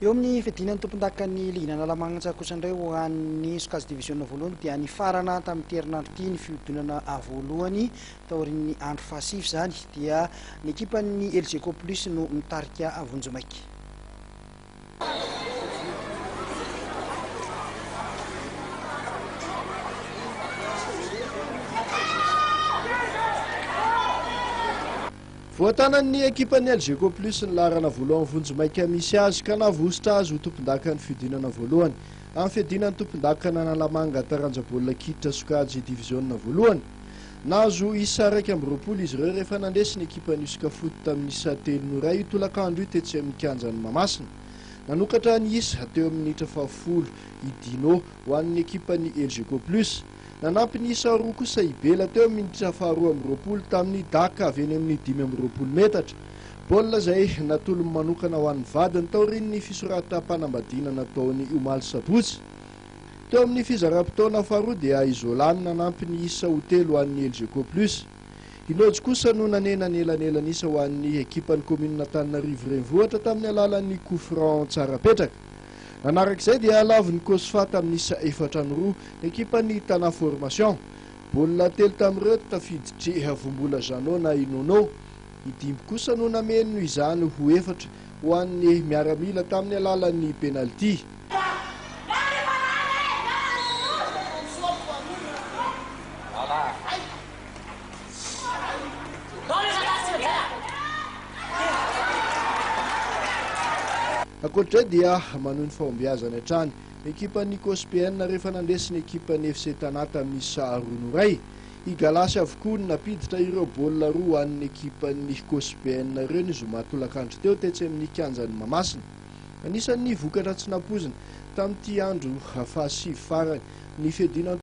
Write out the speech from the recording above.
Eo amin'ny fiadinan'ny tompon-dakan'ny Ligue Nalamanitsa kosa indray ho an'ny Sokajy Division voalohany dia nifarana tamin'ny herinandro ity ny fiodonana voalohany taorian'ny andro fahasivy zany dia ny ekipan'ny LGK Plus no mitarika Vonjomaiky. Voatanan'ny ekipan'ny LGK Plus ny larana voalohany Vonjomaiky misy azy ka navositra azy ho tompon-dakan'ny fiodinana voalohany amin'ny fiadinan'ny tompon-dakana Analamanga Taranjabolina Kitra Sokajy Division voalohany. Nahazo isa 2-20 izy ireo rehefa nandresy ny ekipan'ny Isika Foot tamin'ny isa 3-0 tolakandro tetsy amin'ny kianjan'ny Mahamasina. Nanokatra ny isa teo amin'ny 10 idino ho an'ny ekipan'ny LGK Plus. Nanampy ny isa 2 kosa Ibela teo amin'ny 12 tamin'ny Daka avy eny amin'ny 5 metatra. Baolina izay natolo manokana ho an'ny vadiny taorian'ny fisoratam-panambadiana nataony Omaly Sabotsy. Teo amin'ny fizaram-potoana faharoa dia Izolany nanampy ny isa 3 ho an'ny LGK Plus. Inojy kosa no nanena ny elanelan'isa ho an'ny ekipan'ny kominina Antananarivo renivohitra tamin'ny alalan'ny coup franc tsara petraka. Manarak'izay dia laviny Kosfa tamin'ny isa 4-2 ekipan'ny Tana Formation. Baolina 3 tamin'ireo tafiditry Vombola Jano na Inono. Idimy kosa no nameno izany ho 4 ho an'ny miaramila tamin'ny alalan'ny penalty. Ankoatrizay dia manohy ny fahombiazana hatrany ekipan'ny Kospien rehefa nandresy ny ekipan'ny FC Tanata amin'ny isa 2-0. Igalasy avokoa ny napiditra ireo baolina 2 ho an'ny ekipan'ny Kospien ireo ny zoma tolakandro teo tetsy amin'ny kianjan'ny Mahamasina. Anisan'ny vokatra tsy nampozina tamin'ity andro fahasivy farany ny fiadinana